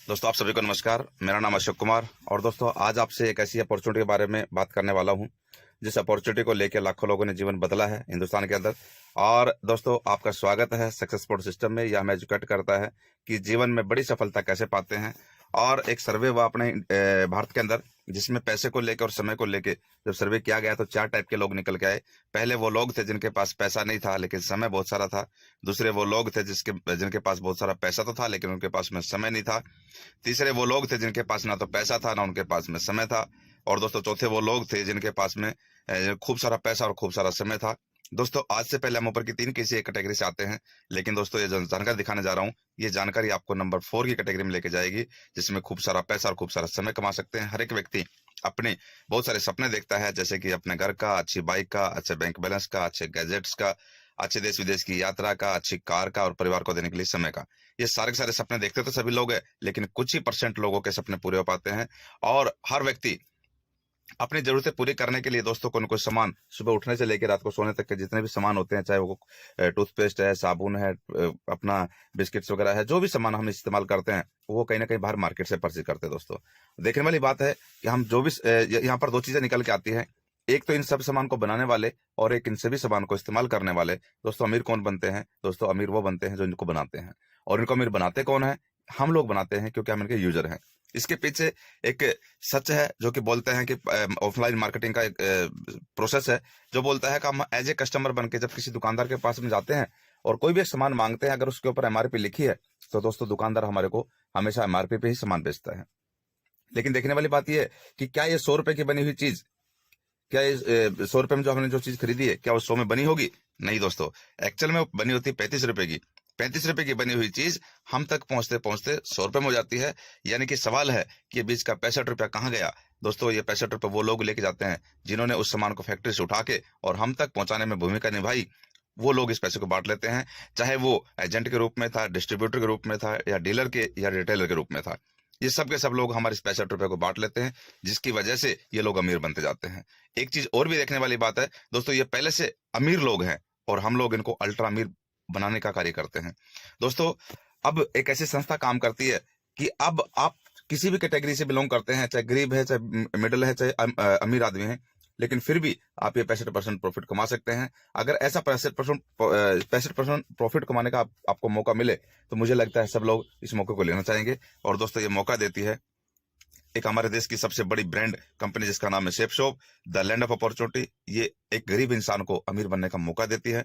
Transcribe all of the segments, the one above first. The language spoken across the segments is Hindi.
दोस्तों आप सभी को नमस्कार। मेरा नाम अशोक कुमार और दोस्तों आज आपसे एक ऐसी अपॉर्चुनिटी के बारे में बात करने वाला हूं जिस अपॉर्चुनिटी को लेकर लाखों लोगों ने जीवन बदला है हिंदुस्तान के अंदर। और दोस्तों आपका स्वागत है सक्सेस सपोर्ट सिस्टम में। यह हमें एजुकेट करता है कि जीवन में बड़ी सफलता कैसे पाते हैं। और एक सर्वे हुआ अपने भारत के अंदर जिसमें पैसे को लेकर और समय को लेकर जब सर्वे किया गया तो 4 टाइप के लोग निकल के आए। पहले वो लोग थे जिनके पास पैसा नहीं था लेकिन समय बहुत सारा था। दूसरे वो लोग थे जिनके पास बहुत सारा पैसा तो था लेकिन उनके पास में समय नहीं था। तीसरे वो लोग थे जिनके पास ना तो पैसा था ना उनके पास में समय था। और दोस्तों चौथे वो लोग थे जिनके पास में खूब सारा पैसा और खूब सारा समय था। दोस्तों आज से पहले हम ऊपर की 3 किसी एक कैटेगरी से आते हैं, लेकिन दोस्तों ये जो जानकारी दिखाने जा रहा हूँ ये जानकारी आपको नंबर 4 की कैटेगरी में लेके जाएगी, जिसमें खूब सारा पैसा और खूब सारा समय कमा सकते हैं। हर एक व्यक्ति अपने बहुत सारे सपने देखता है, जैसे कि अपने घर का, अच्छी बाइक का, अच्छे बैंक बैलेंस का, अच्छे गैजेट्स का, अच्छे देश विदेश की यात्रा का, अच्छी कार का और परिवार को देने के लिए समय का। ये सारे के सारे सपने देखते तो सभी लोग हैं, लेकिन कुछ ही % लोगों के सपने पूरे हो पाते हैं। और हर व्यक्ति अपनी जरूरतें पूरी करने के लिए दोस्तों कोई न कोई सामान सुबह उठने से लेकर रात को सोने तक के जितने भी सामान होते हैं, चाहे वो टूथपेस्ट है, साबुन है, अपना बिस्किट्स वगैरह है, जो भी सामान हम इस्तेमाल करते हैं वो कहीं ना कहीं बाहर मार्केट से परचेज करते हैं। दोस्तों देखने वाली बात है कि हम जो भी यहाँ पर 2 चीजें निकल के आती हैं। एक तो इन सब सामान को बनाने वाले और एक इन सभी सामान को इस्तेमाल करने वाले। दोस्तों अमीर कौन बनते हैं? दोस्तों अमीर वो बनते हैं जो इनको बनाते हैं। और इनको अमीर बनाते कौन है? हम लोग बनाते हैं, क्योंकि हम इनके यूजर हैं। इसके पीछे एक सच है जो कि बोलते हैं कि ऑफलाइन मार्केटिंग का एक प्रोसेस है जो बोलता है कि हम एज ए कस्टमर बन के जब किसी दुकानदार के पास में जाते हैं और कोई भी एक सामान मांगते हैं, अगर उसके ऊपर MRP लिखी है तो दोस्तों दुकानदार हमारे को हमेशा MRP पे ही सामान बेचता है। लेकिन देखने वाली बात यह है कि क्या ये 100 रुपए की बनी हुई चीज, क्या ये 100 रुपए में जो हमने जो चीज खरीदी है क्या वो 100 में बनी होगी? नहीं दोस्तों, एक्चुअल में वो बनी होती है 35 रुपए की। 35 रुपए की बनी हुई चीज हम तक पहुंचते पहुंचते 100 रुपए में हो जाती है। यानी कि सवाल है कि ये बीच का 65 रुपया कहाँ गया? दोस्तों ये 65 रुपए वो लोग लेके जाते हैं जिन्होंने उस सामान को फैक्ट्री से उठा के और हम तक पहुंचाने में भूमिका निभाई। वो लोग इस पैसे को बांट लेते हैं, चाहे वो एजेंट के रूप में था, डिस्ट्रीब्यूटर के रूप में था, या डीलर के या रिटेलर के रूप में था। ये सब के सब लोग हमारे इस 65 रुपए को बांट लेते हैं, जिसकी वजह से ये लोग अमीर बनते जाते हैं। एक चीज और भी देखने वाली बात है दोस्तों, ये पहले से अमीर लोग हैं और हम लोग इनको अल्ट्रा अमीर बनाने का कार्य करते हैं। दोस्तों अब एक ऐसी संस्था काम करती है कि अब आप किसी भी कैटेगरी से बिलोंग करते हैं, चाहे गरीब है, चाहे मिडिल है, चाहे अमीर आदमी है, लेकिन फिर भी आप ये 65% प्रॉफिट कमा सकते हैं। अगर ऐसा 65% प्रॉफिट कमाने का आपको मौका मिले तो मुझे लगता है सब लोग इस मौके को लेना चाहेंगे। और दोस्तों ये मौका देती है एक हमारे देश की सबसे बड़ी ब्रांड कंपनी जिसका नाम है सेपशॉप, द लैंड ऑफ अपॉर्चुनिटी। ये एक गरीब इंसान को अमीर बनने का मौका देती है।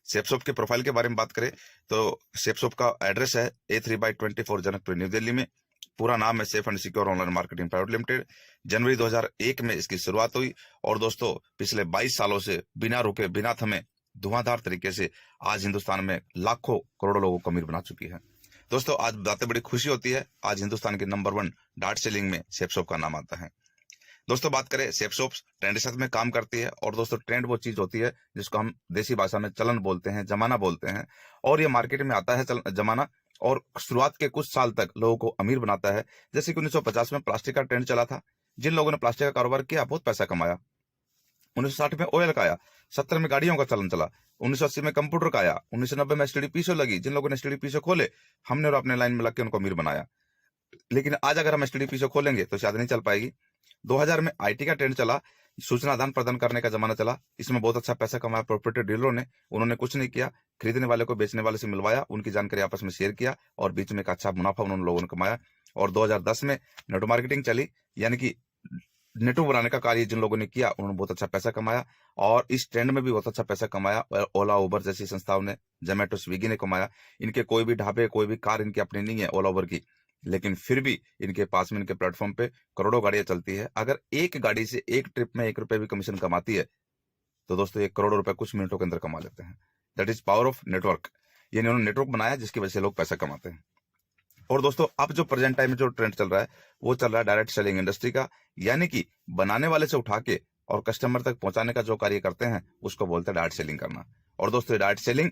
सेपशॉप के प्रोफाइल के बारे में बात करें तो सेपशॉप का एड्रेस है A3/24 जनकपुर न्यू दिल्ली में। पूरा नाम है safe and secure online marketing private limited. जनवरी 2001 में इसकी शुरुआत हुई और दोस्तों पिछले 22 सालों से बिना रुके बिना थमे धुआंधार तरीके से आज हिंदुस्तान में लाखों करोड़ों लोगों को अमीर बना चुकी है। दोस्तों आज बातें बड़ी खुशी होती है, आज हिंदुस्तान के नंबर 1 डार्ट सेलिंग में सेपशॉप का नाम आता है। दोस्तों बात करें, सेपशॉप ट्रेंड के साथ में काम करती है। और दोस्तों ट्रेंड वो चीज होती है जिसको हम देसी भाषा में चलन बोलते हैं, जमाना बोलते हैं। और ये मार्केट में आता है जमाना, और शुरुआत के कुछ साल तक लोगों को अमीर बनाता है। जैसे कि 1950 में प्लास्टिक का ट्रेंड चला था, जिन लोगों ने प्लास्टिक का कारोबार किया बहुत पैसा कमाया। 1960 में ऑयल का आया, 70 में गाड़ियों का चलन चला, 1980 में कंप्यूटर का आया, 1990 में STD पीछे लगी, जिन लोगों ने STD पीछे खोले हमने और अपने लाइन में लग के उनको अमीर बनाया। लेकिन आज अगर हम STD पीछे खोलेंगे तो शायद नहीं चल पाएगी। 2000 में IT का ट्रेंड चला, सूचना आदान प्रदान करने का जमाना चला, इसमें बहुत अच्छा पैसा कमाया प्रोप्राइटर डीलरों ने। उन्होंने कुछ नहीं किया, खरीदने वाले को बेचने वाले से मिलवाया, उनकी जानकारी आपस में शेयर किया और बीच में एक अच्छा मुनाफा उन्होंने लोगों ने कमाया। और 2010 में नेटवर्क मार्केटिंग चली, यानी कि नेटवर्क बनाने का कार्य जिन लोगों ने किया उन्होंने बहुत अच्छा पैसा कमाया। और इस ट्रेंड में भी बहुत अच्छा पैसा कमाया ओला उबर जैसी संस्थाओं ने, जोमेटो स्विगी ने कमाया। इनके कोई भी ढाबे, कोई भी कार इनकी अपनी नहीं है ओला उबर की, लेकिन फिर भी इनके पास में, इनके प्लेटफॉर्म पे करोड़ों गाड़ियां चलती है। अगर एक गाड़ी से एक ट्रिप में 1 रुपए भी कमीशन कमाती है तो दोस्तों 1 करोड़ रुपए कुछ मिनटों के अंदर कमा लेते हैं। That is power of network. ये इन्होंने नेटवर्क बनाया जिसकी वजह से लोग पैसा कमाते हैं। और दोस्तों अब जो प्रेजेंट टाइम में जो ट्रेंड चल रहा है वो चल रहा है डायरेक्ट सेलिंग इंडस्ट्री का, यानी कि बनाने वाले से उठा के और कस्टमर तक पहुंचाने का जो कार्य करते हैं उसको बोलते हैं डायरेक्ट सेलिंग करना। और दोस्तों डायरेक्ट सेलिंग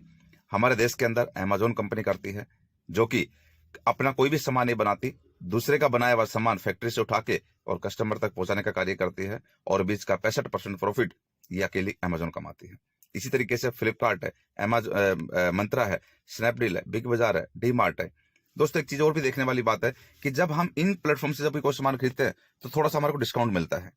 हमारे देश के अंदर अमेजोन कंपनी करती है, जो कि अपना कोई भी सामान नहीं बनाती, दूसरे का बनाया हुआ सामान फैक्ट्री से उठा के और कस्टमर तक पहुंचाने का कार्य करती है। और बीच का 65% प्रॉफिट ये अकेली अमेजोन कमाती है। इसी तरीके से फ्लिपकार्ट है, मंत्रा है, स्नैपडील है, बिग बाजार है, डी मार्ट है। दोस्तों एक चीज और भी देखने वाली बात है कि जब हम इन प्लेटफॉर्म से जब भी कोई सामान खरीदते हैं तो थोड़ा सा हमारे को डिस्काउंट मिलता है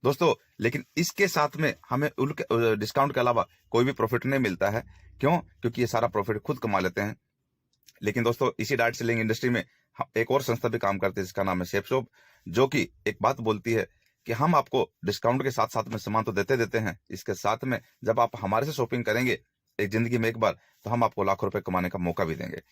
दोस्तों, लेकिन इसके साथ में हमें उनके डिस्काउंट के अलावा कोई भी प्रॉफिट नहीं मिलता है। क्यों? क्योंकि ये सारा प्रॉफिट खुद कमा लेते हैं। लेकिन दोस्तों इसी डायरेक्ट सेलिंग इंडस्ट्री में एक और संस्था भी काम करती है जिसका नाम है सेफशॉप, जो कि एक बात बोलती है कि हम आपको डिस्काउंट के साथ साथ में सामान तो देते हैं, इसके साथ में जब आप हमारे से शॉपिंग करेंगे एक जिंदगी में एक बार, तो हम आपको लाखों रुपए कमाने का मौका भी देंगे।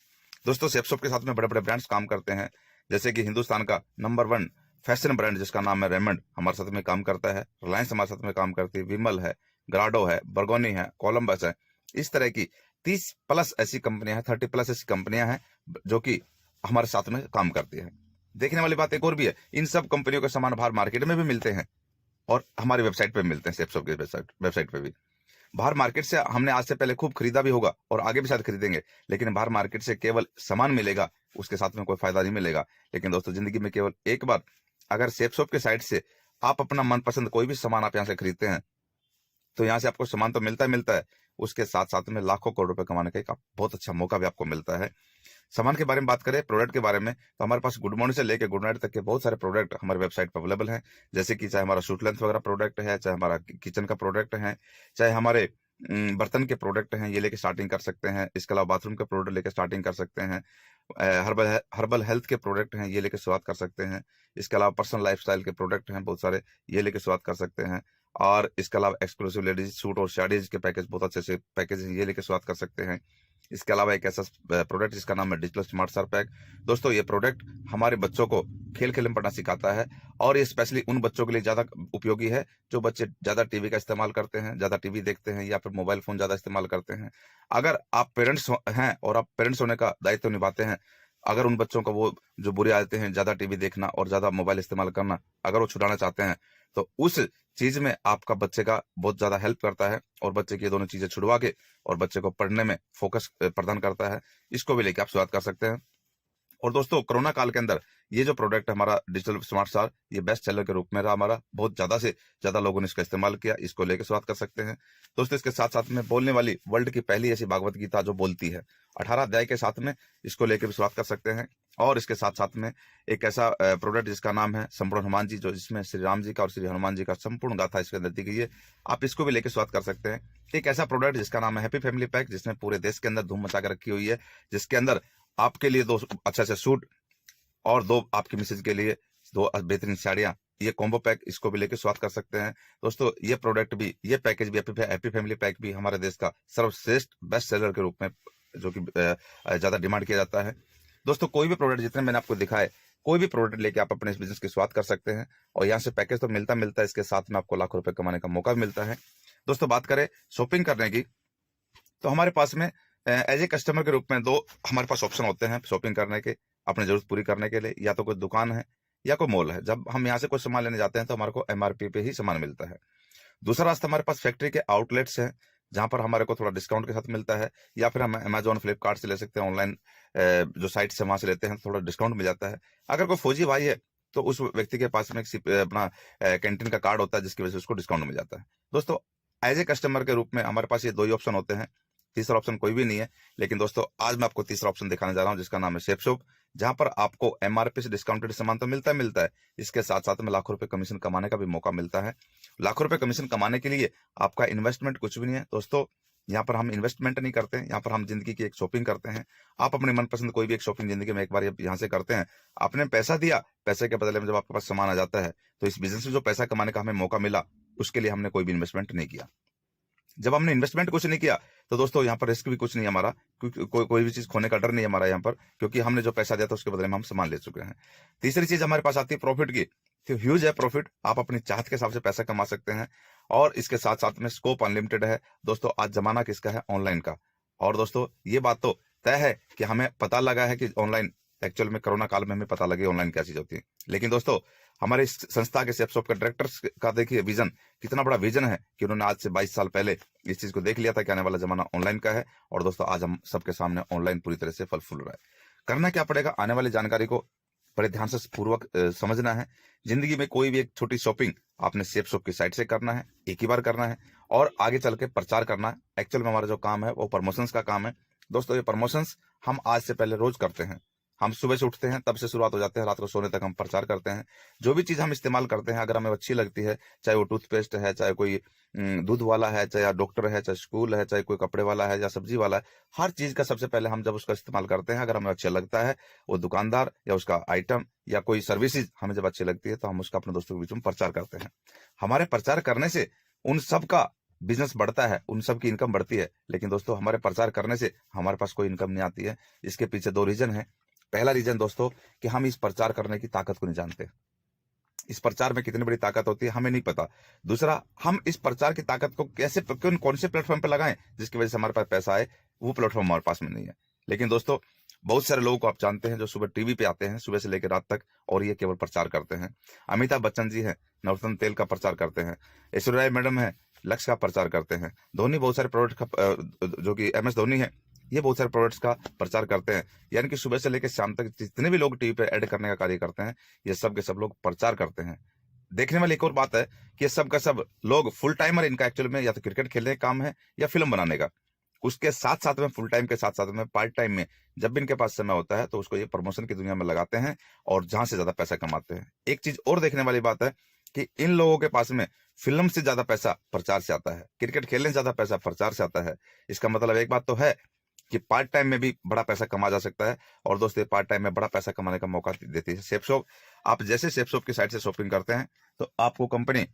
दोस्तों सेफशॉप के साथ में बड़े बड़े ब्रांड्स काम करते हैं, जैसे कि हिंदुस्तान का नंबर 1 फैशन ब्रांड जिसका नाम है रेमंड हमारे साथ में काम करता है, रिलायंस हमारे साथ में काम करती है, विमल है, ग्राडो है, बर्गोनी है, कोलंबस है। इस तरह की 30 प्लस ऐसी कंपनियां हैं, 30 प्लस ऐसी कंपनियां हैं जो कि हमारे साथ में काम करती है। देखने वाली बात एक और भी है, इन सब कंपनियों के सामान बाहर मार्केट में भी मिलते हैं और हमारी वेबसाइट पे मिलते हैं, सेफशॉप की वेबसाइट पे भी। बाहर मार्केट से हमने आज से पहले खूब खरीदा भी होगा और आगे भी शायद खरीदेंगे, लेकिन बाहर मार्केट से केवल सामान मिलेगा, उसके साथ में कोई फायदा नहीं मिलेगा। लेकिन दोस्तों जिंदगी में केवल एक बार अगर सेफशॉप के साइट से आप अपना मनपसंद कोई भी सामान आप यहाँ से खरीदते हैं, तो यहाँ से आपको सामान तो मिलता है, उसके साथ साथ में लाखों करोड़ रुपए कमाने का एक बहुत अच्छा मौका भी आपको मिलता है। सामान के बारे में बात करें, प्रोडक्ट के बारे में, तो हमारे पास गुड मॉर्निंग से लेकर गुड नाइट तक के बहुत सारे प्रोडक्ट हमारे वेबसाइट पर अवेलेबल हैं। जैसे कि चाहे हमारा शूट लेंथ वगैरह प्रोडक्ट है, चाहे हमारा किचन का प्रोडक्ट है, चाहे हमारे बर्तन के प्रोडक्ट हैं, ये लेके स्टार्टिंग कर सकते हैं। इसके अलावा बाथरूम के प्रोडक्ट लेके स्टार्टिंग कर सकते हैं। हर्बल हेल्थ के प्रोडक्ट हैं, ये लेके शुरुआत कर सकते हैं। इसके अलावा पर्सनल लाइफस्टाइल के प्रोडक्ट हैं बहुत सारे, ये लेके शुरुआत कर सकते हैं। और इसके अलावा एक्सक्लूसिव लेडीज सूट और साड़ीज के पैकेज, बहुत अच्छे से पैकेज हैं, ये लेके शुरुआत कर सकते हैं। इसके अलावा एक ऐसा प्रोडक्ट जिसका नाम है डिजिटल स्मार्ट सर पैक। दोस्तों ये प्रोडक्ट हमारे बच्चों को खेल खेल में पढ़ना सिखाता है और ये स्पेशली उन बच्चों के लिए ज्यादा उपयोगी है जो बच्चे ज्यादा टीवी का इस्तेमाल करते हैं, ज्यादा टीवी देखते हैं या फिर मोबाइल फोन ज्यादा इस्तेमाल करते हैं। अगर आप पेरेंट्स हैं और आप पेरेंट्स होने का दायित्व निभाते हैं, अगर उन बच्चों का वो जो बुरी आदतें हैं, ज्यादा टीवी देखना और ज्यादा मोबाइल इस्तेमाल करना, अगर वो छुड़ाना चाहते हैं, तो उस चीज में आपका बच्चे का बहुत ज्यादा हेल्प करता है और बच्चे की ये दोनों चीजें छुड़वा के और बच्चे को पढ़ने में फोकस प्रदान करता है। इसको भी लेके आप शुरुआत कर सकते हैं। और दोस्तों कोरोना काल के अंदर ये जो प्रोडक्ट हमारा डिजिटल स्मार्ट सार, ये बेस्ट सेलर के रूप में रहा हमारा, बहुत ज्यादा से ज्यादा लोगों ने इसका इस्तेमाल किया, इसको लेकर शुरुआत कर सकते हैं। दोस्तों इसके साथ साथ में बोलने वाली वर्ल्ड की पहली ऐसी भागवत गीता जो बोलती है 18 अध्याय के साथ में, इसको लेकर भी शुरुआत कर सकते हैं। और इसके साथ साथ में एक ऐसा प्रोडक्ट जिसका नाम है संपूर्ण हनुमान जी, जो जिसमें श्री राम जी का और श्री हनुमान जी का संपूर्ण गाथा इसके अंदर दी गई है, आप इसको भी लेकर शुरुआत कर सकते हैं। एक ऐसा प्रोडक्ट जिसका नाम है हैप्पी फैमिली पैक, जिसने पूरे देश के अंदर धूम मचा कर रखी हुई है, जिसके अंदर आपके लिए 2 अच्छे अच्छे सूट और 2 आपकी मिसेज के लिए 2 बेहतरीन साड़ियां, ये कॉम्बो पैक, इसको भी लेकर शुरुआत कर सकते हैं। दोस्तों ये प्रोडक्ट भी, ये पैकेज भी, हैप्पी फैमिली पैक भी हमारे देश का सर्वश्रेष्ठ बेस्ट सेलर के रूप में जो कि ज्यादा डिमांड किया जाता है। दोस्तों कोई भी प्रोडक्ट जितने मैंने आपको दिखाए, कोई भी प्रोडक्ट लेके आप अपने इस बिजनेस की शुरुआत कर सकते हैं और यहाँ से पैकेज तो मिलता है, इसके साथ में आपको लाखों रुपए कमाने का मौका भी मिलता है। दोस्तों बात करें शॉपिंग करने की, तो हमारे पास में एज ए कस्टमर के रूप में 2 हमारे पास ऑप्शन होते हैं शॉपिंग करने के, अपनी जरूरत पूरी करने के लिए। या तो कोई दुकान है या कोई मॉल है। जब हम यहाँ से कोई सामान लेने जाते हैं तो हमारे को एमआरपी पे ही सामान मिलता है। दूसरा रास्ता हमारे पास फैक्ट्री के आउटलेट्स हैं, जहां पर हमारे को थोड़ा डिस्काउंट के साथ मिलता है, या फिर हम अमेजोन फ्लिपकार्ट से ले सकते हैं, ऑनलाइन जो साइट से वहां से लेते हैं तो थोड़ा डिस्काउंट मिल जाता है। अगर कोई फौजी भाई है तो उस व्यक्ति के पास में अपना कैंटीन का कार्ड होता है, जिसकी वजह से उसको डिस्काउंट मिल जाता है। दोस्तों एज ए कस्टमर के रूप में हमारे पास ये 2 ही ऑप्शन होते हैं, तीसरा ऑप्शन कोई भी नहीं है। लेकिन दोस्तों आज मैं आपको तीसरा ऑप्शन दिखाने जा रहा हूं, जिसका नाम है सेफशॉप, जहां पर आपको एमआरपी से डिस्काउंटेड सामान तो मिलता है, इसके साथ साथ में लाखों रुपए कमीशन कमाने का भी मौका मिलता है। लाखों रुपए कमीशन कमाने के लिए आपका इन्वेस्टमेंट कुछ भी नहीं है दोस्तों। यहाँ पर हम इन्वेस्टमेंट नहीं करते हैं, यहाँ पर हम जिंदगी की एक शॉपिंग करते हैं। आप अपनी मनपसंद कोई भी एक शॉपिंग जिंदगी में एक बार यहाँ से करते हैं, आपने पैसा दिया, पैसे के बदले में जब आपके पास सामान आ जाता है, तो इस बिजनेस में जो पैसा कमाने का हमें मौका मिला, उसके लिए हमने कोई भी इन्वेस्टमेंट नहीं किया। जब हमने इन्वेस्टमेंट कुछ नहीं किया तो दोस्तों यहाँ पर रिस्क भी कुछ नहीं है हमारा, क्योंकि कोई भी चीज खोने का डर नहीं है हमारा यहाँ पर, क्योंकि हमने जो पैसा दिया था उसके बदले में हम सामान ले चुके हैं। तीसरी चीज हमारे पास आती है प्रॉफिट की, तो ह्यूज है प्रॉफिट, आप अपनी चाहत के हिसाब से पैसा कमा सकते हैं और इसके साथ साथ में स्कोप अनलिमिटेड है। दोस्तों आज जमाना किसका है? ऑनलाइन का। और दोस्तों ये बात तो तय है कि हमें पता लगा है कि ऑनलाइन, एक्चुअल में कोरोना काल में हमें पता लगे ऑनलाइन क्या चीज होती है। लेकिन दोस्तों हमारे इस संस्था के सेफशॉप के डायरेक्टर्स का देखिए विजन, कितना बड़ा विजन है कि उन्होंने आज से 22 साल पहले इस चीज को देख लिया था कि आने वाला जमाना ऑनलाइन का है। और दोस्तों आज हम सबके सामने ऑनलाइन पूरी तरह से फल फूल रहा है। करना क्या पड़ेगा? आने वाली जानकारी को बड़े ध्यान से पूर्वक समझना है। जिंदगी में कोई भी एक छोटी शॉपिंग आपने सेफशॉप की साइट से करना है, एक ही बार करना है और आगे चल के प्रचार करना है। एक्चुअल में हमारा जो काम है वो प्रमोशंस का काम है। दोस्तों ये प्रमोशंस हम आज से पहले रोज करते हैं, हम सुबह से उठते हैं तब से शुरुआत हो जाते हैं, रात को सोने तक हम प्रचार करते हैं। जो भी चीज़ हम इस्तेमाल करते हैं अगर हमें अच्छी लगती है, चाहे वो टूथपेस्ट है, चाहे कोई दूध वाला है, चाहे डॉक्टर है, चाहे स्कूल है, चाहे कोई कपड़े वाला है या सब्जी वाला है, हर चीज़ का सबसे पहले हम जब उसका इस्तेमाल करते हैं, अगर हमें अच्छा लगता है, वो दुकानदार या उसका आइटम या कोई सर्विसेज हमें जब अच्छी लगती है, तो हम उसका अपने दोस्तों के बीच में प्रचार करते हैं। हमारे प्रचार करने से उन सब का बिजनेस बढ़ता है, उन सब की इनकम बढ़ती है। लेकिन दोस्तों हमारे प्रचार करने से हमारे पास कोई इनकम नहीं आती है। इसके पीछे 2 रीज़न हैं। पहला रीज़न दोस्तों कि हम इस प्रचार करने की ताकत को नहीं जानते। इस प्रचार में कितनी बड़ी ताकत होती है हमें नहीं पता। दूसरा, हम इस प्रचार की ताकत को कैसे कौन से प्लेटफॉर्म पे लगाएं जिसकी वजह से हमारे पास पैसा आए, वो प्लेटफॉर्म हमारे पास में नहीं है। लेकिन दोस्तों बहुत सारे लोगों को आप जानते हैं जो सुबह टीवी पे आते हैं सुबह से लेकर रात तक और ये केवल प्रचार करते हैं। अमिताभ बच्चन जी हैं, नवरत्न तेल का प्रचार करते हैं। ऐश्वर्या राय मैडम है, लक्स का प्रचार करते हैं। धोनी बहुत सारे प्रोडक्ट का जो कि MS धोनी है, ये बहुत सारे प्रोडक्ट्स का प्रचार करते हैं। यानी कि सुबह से लेकर शाम तक जितने भी लोग टीवी पे ऐड करने का कार्य करते हैं, ये सब के सब लोग प्रचार करते हैं। देखने वाली एक और बात है कि ये सब का सब लोग फुल टाइमर इनका एक्चुअल में या तो क्रिकेट खेलने का काम है या फिल्म बनाने का। उसके साथ साथ में फुल टाइम के साथ साथ में पार्ट टाइम में जब भी इनके पास समय होता है तो उसको ये प्रमोशन की दुनिया में लगाते हैं और जहां से ज्यादा पैसा कमाते हैं। एक चीज और देखने वाली बात है कि इन लोगों के पास में फिल्म से ज्यादा पैसा प्रचार से आता है, क्रिकेट खेलने से ज्यादा पैसा प्रचार से आता है। इसका मतलब एक बात तो है कि पार्ट टाइम में भी बड़ा पैसा कमा जा सकता है। और दोस्तों पार्ट टाइम में बड़ा पैसा कमाने का मौका देती है सेफ शॉप। आप जैसे सेफ शॉप की साइट से शॉपिंग करते हैं तो आपको कंपनी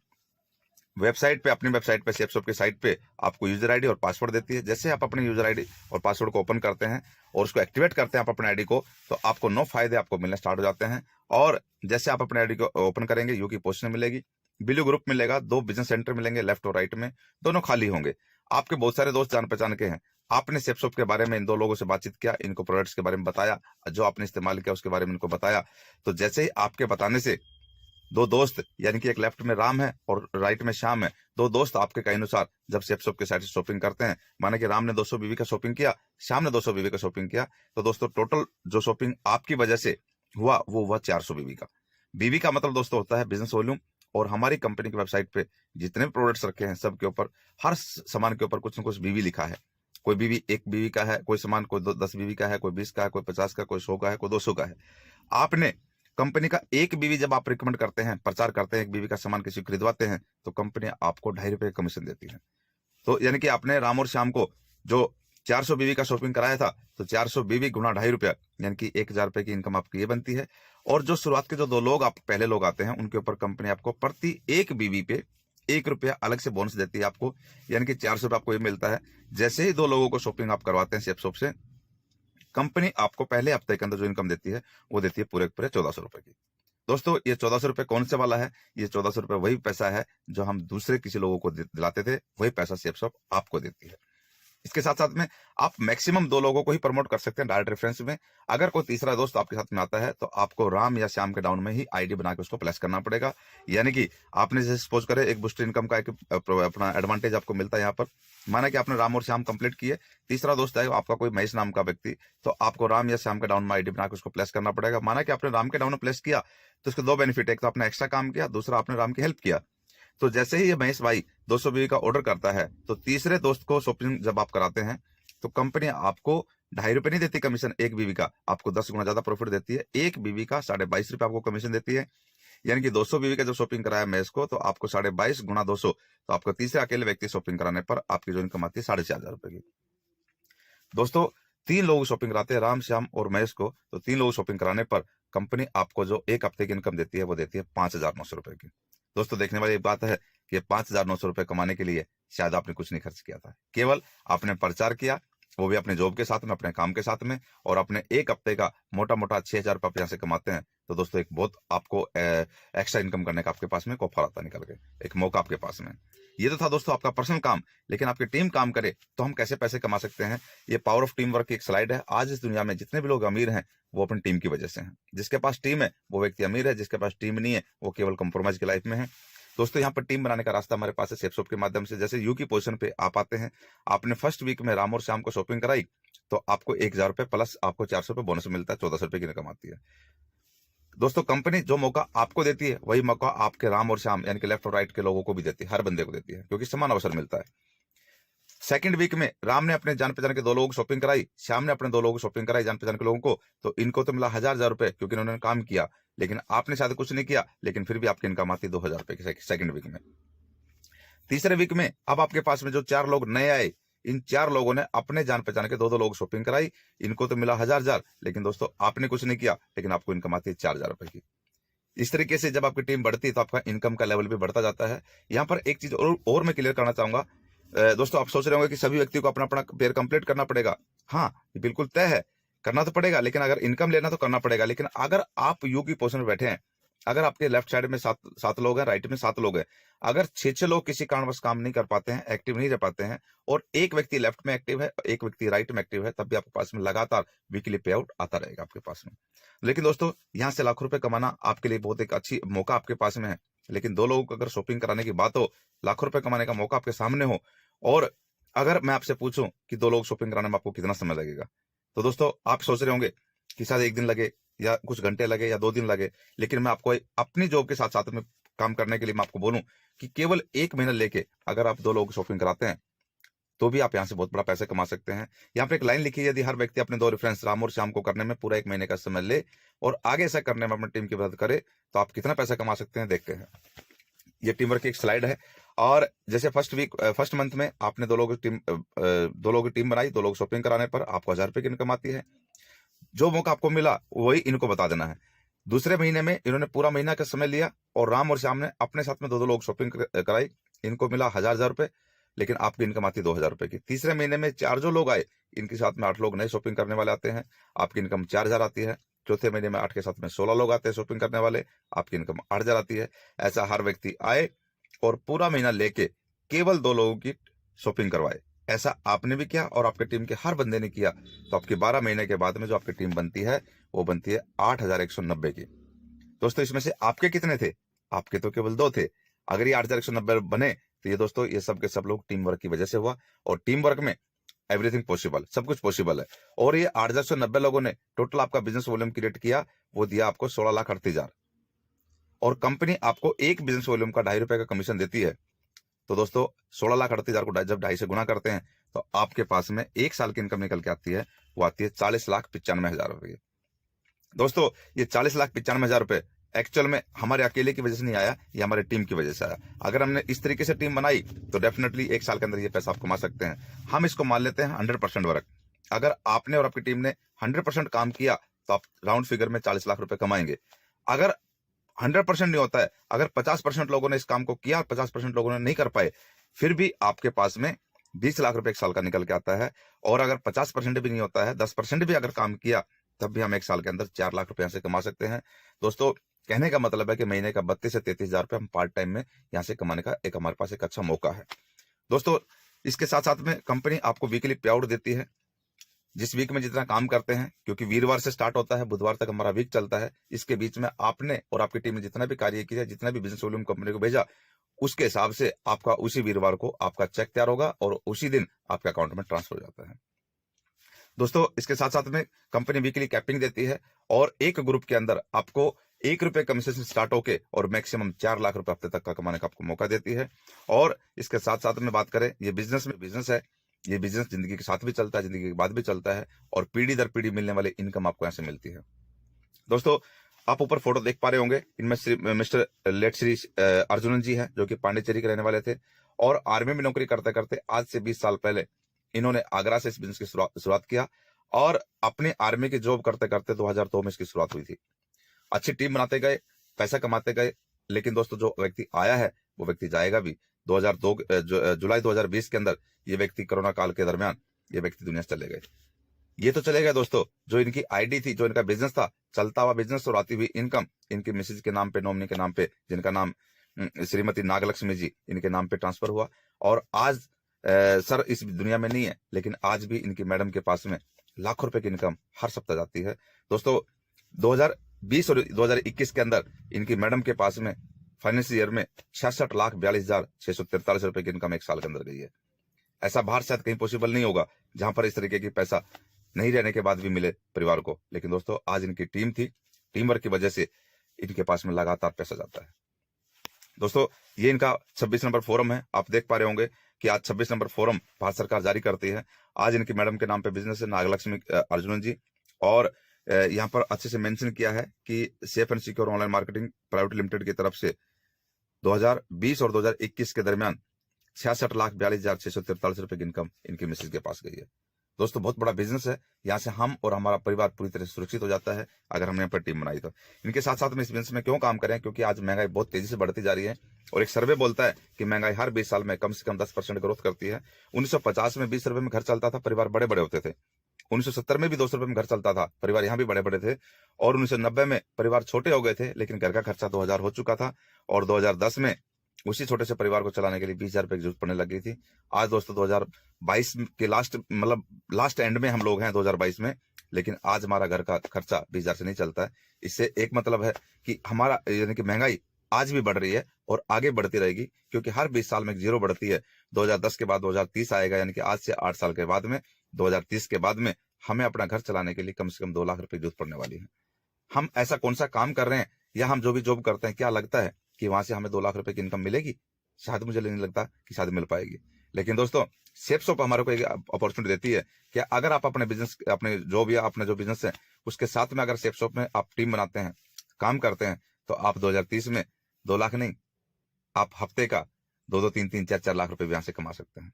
वेबसाइट पे, अपनी वेबसाइट पे, सेफ शॉप की साइट पे आपको यूजर आईडी और पासवर्ड देती है। जैसे आप अपने यूजर आईडी और पासवर्ड को ओपन करते हैं और उसको एक्टिवेट करते हैं आप अपने आईडी को, तो आपको 9 फायदे आपको मिलने स्टार्ट हो जाते हैं। और जैसे आप अपने आईडी को ओपन करेंगे, यू की पोजीशन मिलेगी, ब्लू ग्रुप मिलेगा, 2 बिजनेस सेंटर मिलेंगे लेफ्ट और राइट में, दोनों खाली होंगे। आपके बहुत सारे दोस्त जान पहचान के हैं। आपने सेफ शॉप के बारे में इन 2 लोगों से बातचीत किया, इनको प्रोडक्ट्स के बारे में बताया, जो आपने इस्तेमाल किया उसके बारे में इनको बताया। तो जैसे ही आपके बताने से 2 दोस्त, यानी कि एक लेफ्ट में राम है और राइट में श्याम है, 2 दोस्त आपके कहे अनुसार जब सेफ शॉप के साइड से शॉपिंग करते हैं, माने कि राम ने 200 बीवी का शॉपिंग किया, श्याम ने 200 बीवी का शॉपिंग किया, तो दोस्तों टोटल जो शॉपिंग आपकी वजह से हुआ वो हुआ 400 बीवी का। बीवी का मतलब दोस्तों होता है बिजनेस वॉल्यूम। और हमारी कंपनी की वेबसाइट पे जितने भी प्रोडक्ट्स रखे हैं सब के ऊपर, हर सामान के ऊपर कुछ न कुछ बीवी लिखा है। कोई बीवी 1 बीवी का है, कोई सामान कोई 10 बीवी का है, कोई 20 का है, कोई 50 का, कोई 100 का है, कोई 200 का है। आपने कंपनी का 1 बीवी जब आप रिकमेंड करते हैं, प्रचार करते हैं, 1 बीवी का सामान किसी को खरीदवाते हैं, तो कंपनी आपको ₹2.5 कमीशन देती है। तो यानी कि आपने राम और श्याम को जो 400 बीवी का शॉपिंग कराया था, तो 400 बीवी गुना ₹2.5 यानी कि ₹1000 की इनकम आपकी ये बनती है। और जो शुरुआत के जो 2 लोग आप पहले लोग आते हैं, उनके ऊपर कंपनी आपको प्रति 1 बीवी पे ₹1 अलग से बोनस देती है आपको, यानी कि ₹400 आपको ये मिलता है। जैसे ही 2 लोगों को शॉपिंग आप करवाते हैं सेफ शॉप से, कंपनी आपको पहले हफ्ते के अंदर जो इनकम देती है वो देती है पूरे पूरे ₹1400 की। दोस्तों ये ₹1400 कौन से वाला है? ये ₹1400 वही पैसा है जो हम दूसरे किसी लोगों को दिलाते थे, वही पैसा सेफ शॉप आपको देती है। इसके साथ साथ में आप मैक्सिमम 2 लोगों को ही प्रमोट कर सकते हैं डायरेक्ट रेफरेंस में। अगर कोई तीसरा दोस्त आपके साथ में आता है तो आपको राम या श्याम के डाउन में ही आईडी बना के उसको प्लेस करना पड़ेगा। यानी कि आपने जैसे सपोज करें एक बूस्टर इनकम का एक अपना एडवांटेज आपको मिलता है यहाँ पर। माना कि आपने राम और श्याम कंप्लीट किए, तीसरा दोस्त आएगा आपका कोई महेश नाम का व्यक्ति, तो आपको राम या श्याम के डाउन में आईडी बना के उसको प्लेस करना पड़ेगा। माना कि आपने राम के डाउन में प्लेस किया तो उसके 2 बेनिफिट, एक तो आपने एक्स्ट्रा काम किया, दूसरा आपने राम की हेल्प किया। तो जैसे ही ये महेश भाई 200 बीवी का ऑर्डर करता है, तो तीसरे दोस्त को शॉपिंग जब आप कराते हैं तो कंपनी आपको ₹2.5 नहीं देती कमीशन 1 बीवी का, आपको 10 गुना ज्यादा प्रॉफिट देती है। 1 बीवी का ₹22.5 आपको कमीशन देती है। यानी कि 200 बीवी का जब शॉपिंग कराया महेश को, तो आपको 22.5 गुना 200, तो आपको तीसरे अकेले व्यक्ति शॉपिंग कराने पर आपकी जो इनकम आती है ₹4,500 की। दोस्तों 3 लोग शॉपिंग कराते हैं, राम, श्याम और महेश को, तो 3 लोग शॉपिंग कराने पर कंपनी आपको जो 1 हफ्ते की इनकम देती है वो देती है ₹5,900 की। दोस्तों देखने वाली बात है कि ₹5,900 कमाने के लिए शायद आपने कुछ नहीं खर्च किया था, केवल आपने प्रचार किया, वो भी अपने जॉब के साथ में, अपने काम के साथ में, और अपने 1 हफ्ते का मोटा मोटा ₹6,000 आप यहाँ से कमाते हैं। तो दोस्तों एक बहुत आपको एक्स्ट्रा इनकम करने का आपके पास में ऑफर आता निकल के, एक मौका आपके पास में। ये तो था दोस्तों आपका पर्सनल काम, लेकिन आपकी टीम काम करे तो हम कैसे पैसे कमा सकते हैं। ये पावर ऑफ टीम वर्क की एक स्लाइड है। आज इस दुनिया में जितने भी लोग अमीर हैं वो अपनी टीम की वजह से हैं। जिसके पास टीम है वो व्यक्ति अमीर है, जिसके पास टीम नहीं है वो केवल कंप्रोमाइज की लाइफ में है। दोस्तों यहाँ पर टीम बनाने का रास्ता हमारे पास है सेफ शॉप के माध्यम से। जैसे यू की पोजीशन पे आप आते हैं, आपने फर्स्ट वीक में राम और श्याम को शॉपिंग कराई, तो आपको ₹1000 प्लस आपको ₹400 बोनस मिलता है, ₹1400 की इनकम आती है। दोस्तों कंपनी जो मौका आपको देती है वही मौका आपके राम और श्याम यानी कि लेफ्ट और राइट के लोगों को भी देती है, हर बंदे को देती है, क्योंकि समान अवसर मिलता है। सेकंड वीक में राम ने अपने जान पहचान के 2 लोगों को शॉपिंग कराई, श्याम ने अपने 2 लोगों को शॉपिंग कराई जान पहचान के लोगों को, तो इनको तो मिला 1000 रुपए क्योंकि इन्होंने काम किया। लेकिन आपने शायद कुछ नहीं किया, लेकिन फिर भी आपकी इनकम आती 2000 रुपए की सेकंड वीक में। तीसरे वीक में अब आपके पास में जो 4 लोग नए आए, इन 4 लोगों ने अपने जान पहचान के 2-2 लोग शॉपिंग कराई, इनको तो मिला 1000, लेकिन दोस्तों आपने कुछ नहीं किया, लेकिन आपको इनकम आती है 4000 रुपए की। इस तरीके से जब आपकी टीम बढ़ती है तो आपका इनकम का लेवल भी बढ़ता जाता है। यहाँ पर एक चीज और मैं क्लियर करना चाहूंगा। दोस्तों आप सोच रहे होंगे कि सभी व्यक्ति को अपना अपना पेयर कंप्लीट करना पड़ेगा। हाँ, ये बिल्कुल तय है, करना तो पड़ेगा, लेकिन अगर इनकम लेना तो करना पड़ेगा। लेकिन अगर आप यू की पोजीशन में बैठे हैं, अगर आपके लेफ्ट साइड में 7 लोग हैं, राइट में 7 लोग हैं, अगर 6 लोग किसी कारणवश काम नहीं कर पाते हैं, एक्टिव नहीं रह पाते हैं, और एक व्यक्ति लेफ्ट में एक्टिव है, एक व्यक्ति राइट में एक्टिव है, तब भी आपके पास में लगातार वीकली पे आउट आता रहेगा आपके पास में। लेकिन दोस्तों यहाँ से लाखों रुपए कमाना आपके लिए बहुत एक अच्छी मौका आपके पास में है। लेकिन 2 लोगों को अगर शॉपिंग कराने की बात हो, लाखों रुपए कमाने का मौका आपके सामने हो, और अगर मैं आपसे पूछूं कि 2 लोग शॉपिंग कराने में आपको कितना समय लगेगा, तो दोस्तों आप सोच रहे होंगे कि शायद 1 दिन लगे या कुछ घंटे लगे या 2 दिन लगे। लेकिन मैं आपको अपनी जॉब के साथ साथ में काम करने के लिए मैं आपको बोलूं कि केवल 1 महीना लेके अगर आप 2 लोगों को शॉपिंग कराते हैं, तो भी आप यहाँ से बहुत बड़ा पैसा कमा सकते हैं। यहाँ पे एक लाइन लिखी है, यदि हर व्यक्ति अपने 2 रेफरेंस राम और श्याम को करने में पूरा 1 महीने का समय ले और आगे ऐसा करने में अपनी टीम की मदद करे, तो आप कितना पैसा कमा सकते हैं, देखते हैं। ये टीम वर्क की एक स्लाइड है। और जैसे फर्स्ट मंथ में आपने 2 लोगों की टीम बनाई, 2 लोग शॉपिंग कराने पर आपको 1000 रुपए की इनकम आती है। जो मौका आपको मिला वही इनको बता देना है। दूसरे महीने में इन्होंने पूरा महीना का समय लिया और राम और श्याम ने अपने साथ में 2-2 लोग शॉपिंग कराई, इनको मिला 1000 रुपए, लेकिन आपकी इनकम आती 2000 रुपए की। तीसरे महीने में 4 जो लोग आए, इनके साथ में 8 लोग नए शॉपिंग करने वाले आते हैं, आपकी इनकम 4000 आती है। चौथे महीने में 8 के साथ में 16 लोग आते हैं शॉपिंग करने वाले, आपकी इनकम 8000 आती है। ऐसा हर व्यक्ति आए और पूरा महीना लेके केवल 2 लोगों की शॉपिंग करवाए। ऐसा आपने भी किया और आपके टीम के हर बंदे ने किया, तो आपकी 12 महीने के बाद में जो आपकी टीम बनती है वो बनती है 8190 की। दोस्तों इसमें से आपके कितने थे? आपके तो केवल 2 थे। अगर ये 8190 बने तो ये दोस्तों ये सब के सब लोग टीम वर्क की वजह से हुआ, और टीम वर्क में एवरीथिंग पॉसिबल, सब कुछ पॉसिबल है। और ये 8190 लोगों ने टोटल आपका बिजनेस वॉल्यूम क्रिएट किया, वो दिया आपको 16,38,000, और कंपनी आपको एक बिजनेस वॉल्यूम का 2.5 रुपए का कमीशन देती है। तो दोस्तों 16,38,000 को जब 2.5 से गुना करते हैं तो आपके पास में 1 साल की इनकम निकल के आती है, वो आती है 40,95,000 रुपए। दोस्तों ये 40,95,000 रुपए एक्चुअल में हमारे अकेले की वजह से नहीं आया, ये हमारे टीम की वजह से आया। अगर हमने इस तरीके से टीम बनाई तो डेफिनेटली 1 साल के अंदर ये पैसा आप कमा सकते हैं। हम इसको मान लेते हैं 100% वर्क। अगर आपने और आपकी टीम ने 100% काम किया तो आप राउंड फिगर में 40 लाख रुपए कमाएंगे। अगर 100% नहीं होता है, अगर 50% लोगों ने इस काम को किया, 50% लोगों ने नहीं कर पाए, फिर भी आपके पास में 20 लाख रुपए 1 साल का निकल के आता है। और अगर 50% भी नहीं होता है, 10% भी अगर काम किया, तब भी हम 1 साल के अंदर 4 लाख रुपए यहाँ से कमा सकते हैं। दोस्तों कहने का मतलब है कि महीने का 32 से 33,000 रुपए हम पार्ट टाइम में यहाँ से कमाने का एक हमारे पास एक अच्छा मौका है। दोस्तों इसके साथ साथ में कंपनी आपको वीकली पे आउट देती है, जिस वीक में जितना काम करते हैं, क्योंकि वीरवार से स्टार्ट होता है, बुधवार तक हमारा वीक चलता है। इसके बीच में आपने और आपकी टीम ने जितना भी कार्य किया, जितना भी बिजनेस वॉल्यूम कंपनी को भेजा, उसके हिसाब से आपका उसी वीरवार को आपका चेक तैयार होगा और उसी दिन आपके अकाउंट में ट्रांसफर हो जाता है। दोस्तों इसके साथ साथ में कंपनी वीकली कैपिंग देती है, और एक ग्रुप के अंदर आपको 1 रुपए कमीशन से स्टार्ट होके और मैक्सिमम 4 लाख रुपए हफ्ते तक का कमाने का आपको मौका देती है। और इसके साथ साथ में बात करें, ये बिजनेस में बिजनेस है, ये बिजनेस जिंदगी के साथ भी चलता है, जिंदगी के बाद भी चलता है, और पीढ़ी दर पीढ़ी मिलने वाली इनकम आपको यहाँ से मिलती है। दोस्तों आप ऊपर फोटो देख पा रहे होंगे, इनमें मिस्टर लेट श्री अर्जुनन जी हैं, जो कि पांडिचेरी के रहने वाले थे, और आर्मी में नौकरी करते करते आज से 20 साल पहले इन्होंने आगरा से इस बिजनेस की शुरुआत किया, और अपने आर्मी की जॉब करते करते 2002 में इसकी शुरुआत हुई थी। अच्छी टीम बनाते गए, पैसा कमाते गए, लेकिन दोस्तों जो व्यक्ति आया है वो व्यक्ति जाएगा भी। 2002 जुलाई 2020 के अंदर ये व्यक्ति कोरोना काल के दरमियान ये व्यक्ति दुनिया से चले गए। ये तो चले गए दोस्तों, जो इनकी आईडी थी, जो इनका बिजनेस था, चलता हुआ बिजनेस और आती हुई इनकम इनकी मिसेज के नाम पे, नॉमिनी के नाम पे, जिनका नाम श्रीमती नागलक्ष्मी जी, इनके नाम पे ट्रांसफर हुआ। और आज सर इस दुनिया में नहीं है, लेकिन आज भी इनकी मैडम के पास में लाखों रुपए की इनकम हर सप्ताह जाती है। दोस्तों 2020 और 2021 के अंदर इनकी मैडम के पास में फाइनेंशियल ईयर में 66,42,643 रुपए की इनकम 1 साल के अंदर गई है। ऐसा बाहर शायद कहीं पॉसिबल नहीं होगा जहां पर इस तरीके की पैसा नहीं रहने के बाद भी मिले परिवार को। लेकिन दोस्तों आज इनकी टीम थी, टीम वर्क की वजह से इनके पास में लगातार पैसा जाता है। दोस्तों ये इनका 26 नंबर फोरम है। आप देख पा रहे होंगे कि आज 26 नंबर फोरम भारत सरकार जारी करती है। आज इनकी मैडम के नाम पे बिजनेस है, नागलक्ष्मी अर्जुनन जी। और यहाँ पर अच्छे से मेंशन किया है कि safe and secure online marketing private limited की तरफ से 2020 और 2021 के दरमियान 66,42,643 रुपए की इनकम इनकी मिसेज के पास गई है। दोस्तों बहुत बड़ा बिजनेस है। यहाँ से हम और हमारा परिवार पूरी तरह से सुरक्षित हो जाता है अगर हमने यहाँ पर टीम बनाई तो। इनके साथ साथ में इस बिजनेस में क्यों काम करें, क्योंकि आज महंगाई बहुत तेजी से बढ़ती जा रही है और एक सर्वे बोलता है कि महंगाई हर 20 साल में कम से कम 10% ग्रोथ करती है। 1950 में 20 रुपए में घर चलता था, परिवार बड़े बड़े होते थे। 1970 में भी 200 रुपए में घर चलता था, परिवार यहाँ भी बड़े बड़े थे। और 1990 में परिवार छोटे हो गए थे, लेकिन घर का खर्चा 2000 हो चुका था। और 2010 में उसी छोटे से परिवार को चलाने के लिए 20,000 रुपए की जरूरत पड़ने लग गई थी। आज दोस्तों 2022 के लास्ट एंड में हम लोग हैं 2022 में, लेकिन आज हमारा घर का खर्चा 20,000 से नहीं चलता है। इससे एक मतलब है कि हमारा यानी कि महंगाई आज भी बढ़ रही है और आगे बढ़ती रहेगी, क्योंकि हर 20 साल में एक जीरो बढ़ती है। 2010 के बाद 2030 आएगा, यानी कि आज से 8 साल के बाद में 2030 के बाद में हमें अपना घर चलाने के लिए कम से कम 2 लाख रुपए की जरूरत पड़ने वाली है। हम ऐसा कौन सा काम कर रहे हैं या हम जो भी जॉब करते हैं, क्या लगता है कि वहां से हमें 2 लाख रुपए की इनकम मिलेगी? शायद मुझे नहीं लगता कि शायद मिल पाएगी। लेकिन दोस्तों सेफ शॉप हमारे को एक अपॉर्चुनिटी देती है कि अगर आप अपने बिजनेस, अपने जॉब या अपने जो बिजनेस है उसके साथ में अगर सेफ शॉप में आप टीम बनाते हैं, काम करते हैं, तो आप 2030 में 2 लाख नहीं, आप हफ्ते का 2-2, 3-3, 4-4 लाख रुपए भी यहाँ से कमा सकते हैं।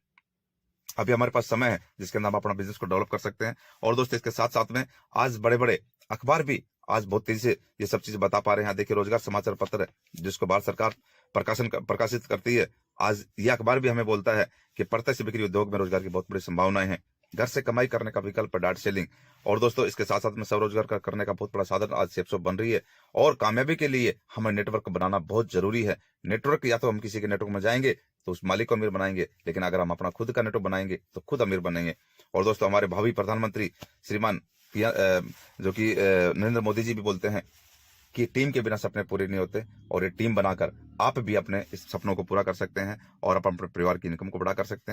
अभी हमारे पास समय है जिसके अंदर हम अपना बिजनेस को डेवलप कर सकते हैं। और दोस्तों इसके साथ साथ में आज बड़े बड़े अखबार भी आज बहुत तेजी से ये सब चीजें बता पा रहे हैं। देखिए रोजगार समाचार पत्र है जिसको भारत सरकार प्रकाशित करती है। आज ये अखबार भी हमें बोलता है कि प्रत्यक्ष बिक्री उद्योग में रोजगार की बहुत बड़ी संभावनाएं हैं, घर से कमाई करने का विकल्प डाट सेलिंग। और दोस्तों इसके साथ साथ में स्वरोजगार करने का बहुत बड़ा साधन आज सेफ शॉप बन रही है। और कामयाबी के लिए हमें नेटवर्क बनाना बहुत जरूरी है। नेटवर्क या तो हम किसी के नेटवर्क में जाएंगे तो उस मालिक को अमीर बनाएंगे, लेकिन अगर हम अपना खुद का नेटवर्क बनाएंगे तो खुद अमीर बनेंगे। और दोस्तों हमारे भावी प्रधानमंत्री श्रीमान जो कि नरेंद्र मोदी जी भी बोलते हैं कि टीम के बिना सपने पूरे नहीं होते, और ये टीम बनाकर आप भी अपने इस सपनों को पूरा कर सकते हैं और अपने परिवार की इनकम को बढ़ा कर सकते हैं।